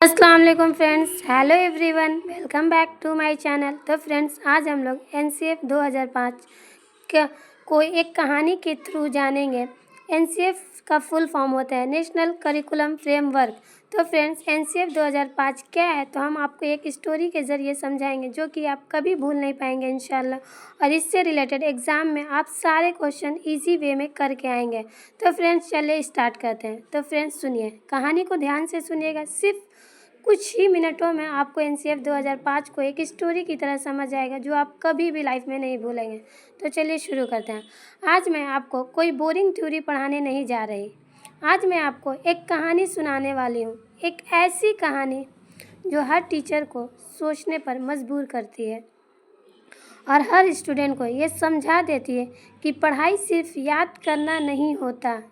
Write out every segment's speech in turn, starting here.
अस्सलाम वालेकुम friends, hello everyone, welcome back to my channel. तो फ्रेंड्स, आज हम लोग एनसीएफ 2005 का कोई एक कहानी के थ्रू जानेंगे। एनसीएफ का फुल फॉर्म होता है नेशनल करिकुलम फ्रेमवर्क। तो फ्रेंड्स, एनसीएफ 2005 क्या है, तो हम आपको एक स्टोरी के ज़रिए समझाएंगे जो कि आप कभी भूल नहीं पाएंगे इंशाल्लाह। और इससे रिलेटेड एग्ज़ाम में आप सारे क्वेश्चन इजी वे में करके आएंगे। तो फ्रेंड्स, चलिए स्टार्ट करते हैं। तो फ्रेंड्स, सुनिए, कहानी को ध्यान से सुनिएगा। सिर्फ कुछ ही मिनटों में आपको एनसीएफ 2005 को एक स्टोरी की तरह समझ आएगा जो आप कभी भी लाइफ में नहीं भूलेंगे। तो चलिए शुरू करते हैं। आज मैं आपको कोई बोरिंग थ्योरी पढ़ाने नहीं जा रही। आज मैं आपको एक कहानी सुनाने वाली हूँ, एक ऐसी कहानी जो हर टीचर को सोचने पर मजबूर करती है और हर स्टूडेंट को ये समझा देती है कि पढ़ाई सिर्फ याद करना नहीं होता।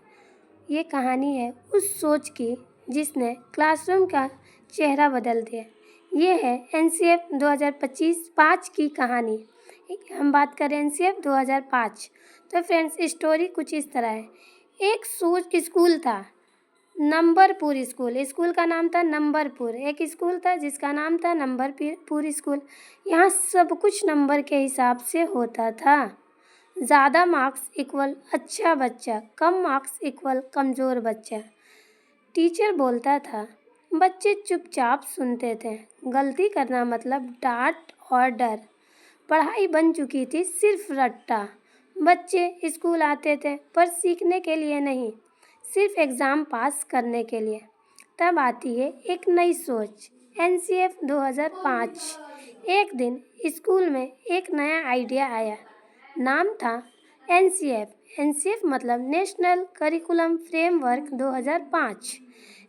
ये कहानी है उस सोच की जिसने क्लासरूम का चेहरा बदल दिया। ये है एनसीएफ 2025 की कहानी। हम बात करें एनसीएफ 2005। तो फ्रेंड्स, स्टोरी कुछ इस तरह है। एक सोच स्कूल था, नंबरपुर स्कूल। स्कूल का नाम था नंबरपुर। एक स्कूल था जिसका नाम था नंबरपुर स्कूल। यहाँ सब कुछ नंबर के हिसाब से होता था। ज़्यादा मार्क्स इक्वल अच्छा बच्चा, कम मार्क्स इक्वल कमज़ोर बच्चा। टीचर बोलता था, बच्चे चुपचाप सुनते थे। गलती करना मतलब डांट और डर। पढ़ाई बन चुकी थी सिर्फ रट्टा। बच्चे स्कूल आते थे पर सीखने के लिए नहीं, सिर्फ एग्ज़ाम पास करने के लिए। तब आती है एक नई सोच, एनसीएफ 2005। एक दिन स्कूल में एक नया आइडिया आया। नाम था एनसीएफ। एनसीएफ मतलब नेशनल करिकुलम फ्रेमवर्क 2005।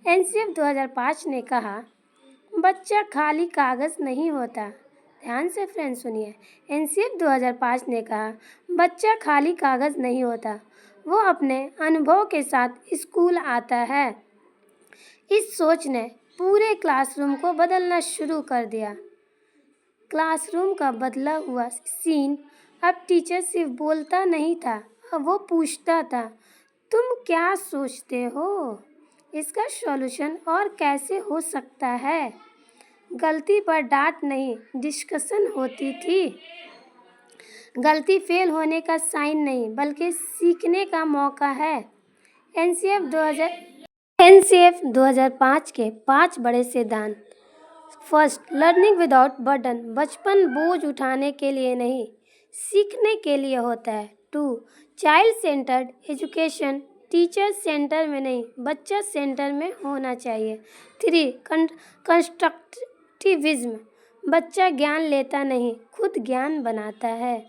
एनसीएफ 2005 ने कहा, बच्चा खाली कागज़ नहीं होता। ध्यान से फ्रेंड्स सुनिए, एनसीएफ 2005 ने कहा, बच्चा खाली कागज़ नहीं होता, वो अपने अनुभव के साथ स्कूल आता है। इस सोच ने पूरे क्लासरूम को बदलना शुरू कर दिया। क्लासरूम का बदला हुआ सीन, अब टीचर सिर्फ बोलता नहीं था, अब वो पूछता था, तुम क्या सोचते हो? इसका सॉल्यूशन और कैसे हो सकता है? गलती पर डांट नहीं, डिस्कशन होती थी। गलती फेल होने का साइन नहीं, बल्कि सीखने का मौका है। एनसीएफ 2005 के 5 बड़े सिद्धांत। First, learning without burden. बचपन बोझ उठाने के लिए नहीं, सीखने के लिए होता है। 2, child centred education. Teacher centre में नहीं, बच्चा सेंटर में होना चाहिए। 3, कंस्ट्रक्टिविज्म। बच्चा ज्ञान लेता नहीं, खुद ज्ञान बनाता है।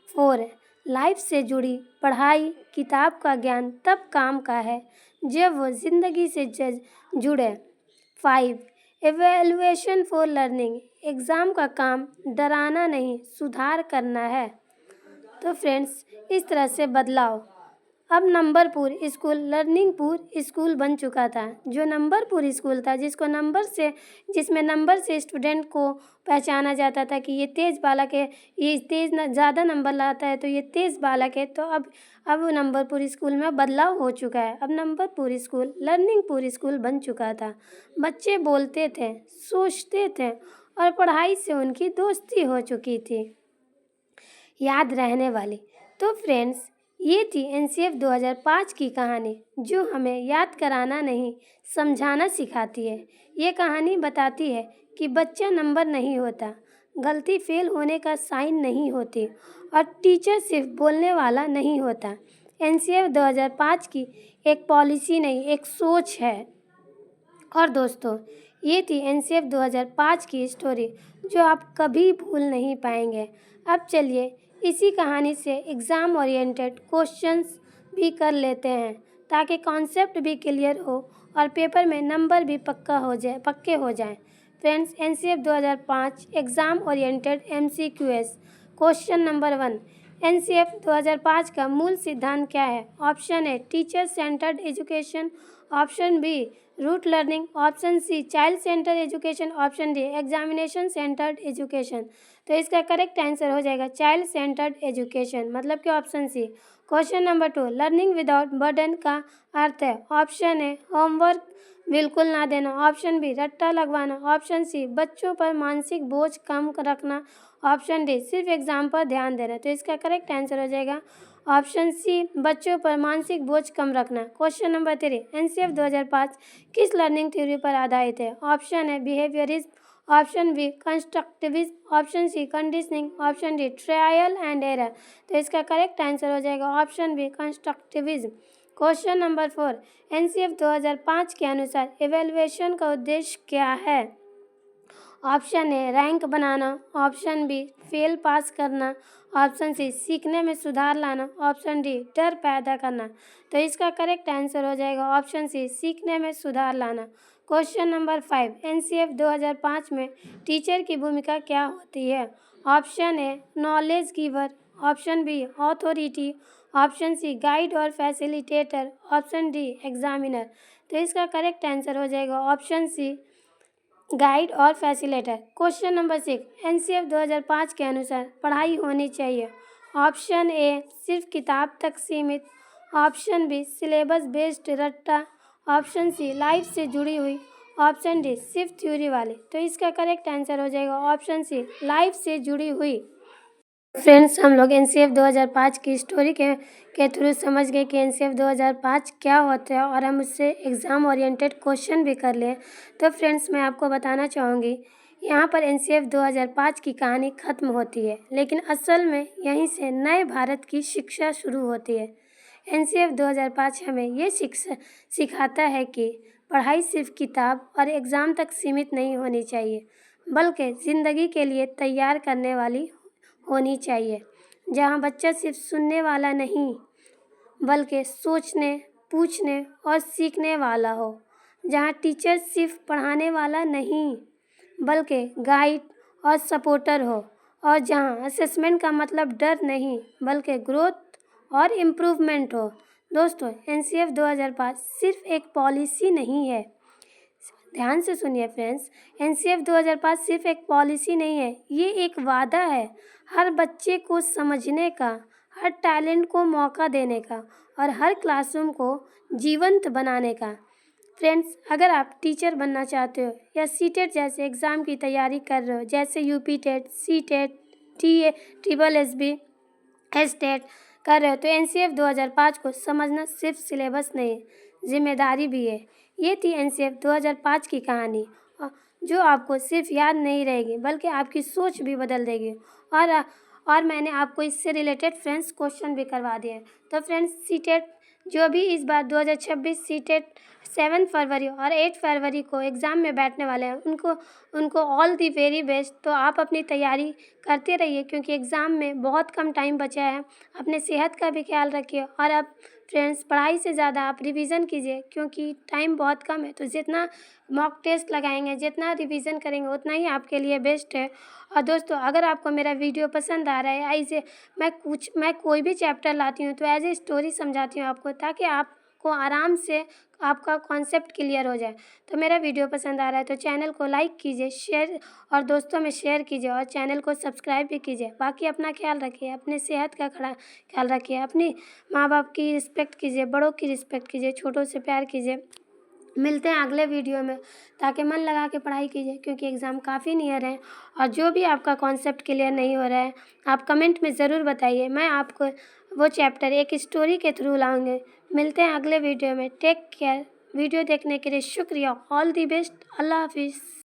4, लाइफ से जुड़ी पढ़ाई। किताब का ज्ञान तब काम का है जब वो ज़िंदगी से जुड़े। 5, एवेल्युएशन फॉर लर्निंग। एग्ज़ाम का काम डराना नहीं, सुधार करना है। तो फ्रेंड्स, इस तरह से बदलाव। अब नंबरपुर स्कूल लर्निंगपुर स्कूल बन चुका था। जो नंबरपुर स्कूल था, जिसमें नंबर से स्टूडेंट को पहचाना जाता था कि ये तेज़ बालक है, ये ज़्यादा नंबर लाता है तो ये तेज़ बालक है। तो अब नंबरपुर स्कूल में बदलाव हो चुका है। अब नंबरपुर स्कूल लर्निंगपुर स्कूल बन चुका था। बच्चे बोलते थे, सोचते थे और पढ़ाई से उनकी दोस्ती हो चुकी थी, याद रहने वाली। तो फ्रेंड्स, ये थी एनसीएफ 2005 की कहानी जो हमें याद कराना नहीं, समझाना सिखाती है। ये कहानी बताती है कि बच्चा नंबर नहीं होता, गलती फेल होने का साइन नहीं होती और टीचर सिर्फ बोलने वाला नहीं होता। एनसीएफ 2005 की एक पॉलिसी नहीं, एक सोच है। और दोस्तों, ये थी एनसीएफ 2005 की स्टोरी जो आप कभी भूल नहीं पाएंगे। अब चलिए इसी कहानी से एग्ज़ाम ओरिएंटेड क्वेश्चंस भी कर लेते हैं ताकि कॉन्सेप्ट भी क्लियर हो और पेपर में नंबर भी पक्के हो जाएं। Friends, NCF 2005 exam oriented MCQs. Question number 1, NCF 2005 का मूल सिद्धांत क्या है? Option A, teacher centred education. Option B, rote learning. Option C, child centre education. Option D, examination centred education. तो इसका करेक्ट आंसर हो जाएगा चाइल्ड सेंटर्ड एजुकेशन, मतलब कि option C. Question number 2, learning without burden का अर्थ है। Option ए homework बिल्कुल ना देना, ऑप्शन बी रट्टा लगवाना, ऑप्शन सी बच्चों पर मानसिक बोझ कम रखना, ऑप्शन डी सिर्फ एग्जाम पर ध्यान देना। तो इसका करेक्ट आंसर हो जाएगा ऑप्शन सी, बच्चों पर मानसिक बोझ कम रखना। क्वेश्चन नंबर 3, एनसीएफ 2005 किस लर्निंग थ्योरी पर आधारित है? ऑप्शन है behaviourism, option B constructivism, option C conditioning, option D trial and error. तो इसका करेक्ट आंसर हो जाएगा option B constructivism. Question number 4, NCF 2005 के अनुसार इवैल्यूएशन का उद्देश्य क्या है? ऑप्शन ए रैंक बनाना, ऑप्शन बी फेल पास करना, ऑप्शन सी सीखने में सुधार लाना, ऑप्शन डी डर पैदा करना। तो इसका करेक्ट आंसर हो जाएगा ऑप्शन सी सीखने में सुधार लाना। क्वेश्चन नंबर 5, एनसीएफ 2005 में टीचर की भूमिका क्या होती है? Option A knowledge giver, option B authority, option C guide और फैसिलिटेटर, ऑप्शन डी एग्जामिनर। तो इसका करेक्ट आंसर हो जाएगा ऑप्शन सी गाइड और फैसिलिटेटर। क्वेश्चन नंबर 6, एनसीएफ 2005 के अनुसार पढ़ाई होनी चाहिए। ऑप्शन ए सिर्फ किताब तक सीमित, ऑप्शन बी सिलेबस बेस्ड रट्टा, ऑप्शन सी लाइफ से जुड़ी हुई, ऑप्शन डी सिर्फ थ्योरी वाली। तो इसका करेक्ट आंसर हो जाएगा ऑप्शन सी लाइफ से जुड़ी हुई। फ्रेंड्स, हम लोग एनसीएफ 2005 की स्टोरी के थ्रू समझ गए कि एनसीएफ 2005 क्या होता है और हम उससे एग्ज़ाम ओरिएंटेड क्वेश्चन भी कर लिए। तो फ्रेंड्स, मैं आपको बताना चाहूँगी, यहाँ पर एनसीएफ 2005 की कहानी ख़त्म होती है, लेकिन असल में यहीं से नए भारत की शिक्षा शुरू होती है। एनसीएफ 2005 हमें ये सिखाता है कि पढ़ाई सिर्फ किताब और एग्ज़ाम तक सीमित नहीं होनी चाहिए, बल्कि ज़िंदगी के लिए तैयार करने वाली होनी चाहिए, जहाँ बच्चा सिर्फ सुनने वाला नहीं बल्कि सोचने, पूछने और सीखने वाला हो, जहाँ टीचर सिर्फ पढ़ाने वाला नहीं बल्कि गाइड और सपोर्टर हो, और जहाँ असेसमेंट का मतलब डर नहीं बल्कि ग्रोथ और इम्प्रूवमेंट हो। दोस्तों, एनसीएफ 2005 सिर्फ एक पॉलिसी नहीं है, ध्यान से सुनिए फ्रेंड्स, एनसीएफ 2005 सिर्फ एक पॉलिसी नहीं है, ये एक वादा है हर बच्चे को समझने का, हर टैलेंट को मौका देने का और हर क्लासरूम को जीवंत बनाने का। फ्रेंड्स, अगर आप टीचर बनना चाहते हो या सीटेट जैसे एग्ज़ाम की तैयारी कर रहे हो, जैसे UP TET, C TET, TA, triple SB, एसटेट कर रहे हो, तो एनसीएफ 2005 को समझना सिर्फ सिलेबस नहीं, जिम्मेदारी भी है। ये थी एनसीएफ 2005 की कहानी, जो आपको सिर्फ याद नहीं रहेगी बल्कि आपकी सोच भी बदल देगी। और मैंने आपको इससे रिलेटेड फ्रेंड्स क्वेश्चन भी करवा दिए हैं। तो फ्रेंड्स, सीटेट जो भी इस बार 2026 सीटेट 7 फरवरी और 8 फरवरी को एग्ज़ाम में बैठने वाले हैं, उनको ऑल दी वेरी बेस्ट। तो आप अपनी तैयारी करते रहिए, क्योंकि एग्ज़ाम में बहुत कम टाइम बचा है। अपने सेहत का भी ख्याल रखिए, और अब फ्रेंड्स, पढ़ाई से ज़्यादा आप रिवीजन कीजिए, क्योंकि टाइम बहुत कम है। तो जितना मॉक टेस्ट लगाएंगे, जितना रिवीजन करेंगे, उतना ही आपके लिए बेस्ट है। और दोस्तों, अगर आपको मेरा वीडियो पसंद आ रहा है, ऐसे मैं कोई भी चैप्टर लाती हूँ तो एज ए स्टोरी समझाती हूँ आपको, ताकि आपको आराम से आपका कॉन्सेप्ट क्लियर हो जाए। तो मेरा वीडियो पसंद आ रहा है तो चैनल को लाइक कीजिए, शेयर और दोस्तों में शेयर कीजिए, और चैनल को सब्सक्राइब भी कीजिए। बाकी अपना ख्याल रखिए, अपनी सेहत का ख्याल रखिए, अपनी माँ बाप की रिस्पेक्ट कीजिए, बड़ों की रिस्पेक्ट कीजिए, छोटों से प्यार कीजिए। मिलते हैं अगले वीडियो में, ताकि मन लगा के पढ़ाई कीजिए, क्योंकि एग्ज़ाम काफ़ी नियर है। और जो भी आपका कॉन्सेप्ट क्लियर नहीं हो रहा है, आप कमेंट में ज़रूर बताइए, मैं आपको वो चैप्टर एक स्टोरी के थ्रू लाऊंगे। मिलते हैं अगले वीडियो में, टेक केयर। वीडियो देखने के लिए शुक्रिया। All the best. अल्लाह हाफिज़।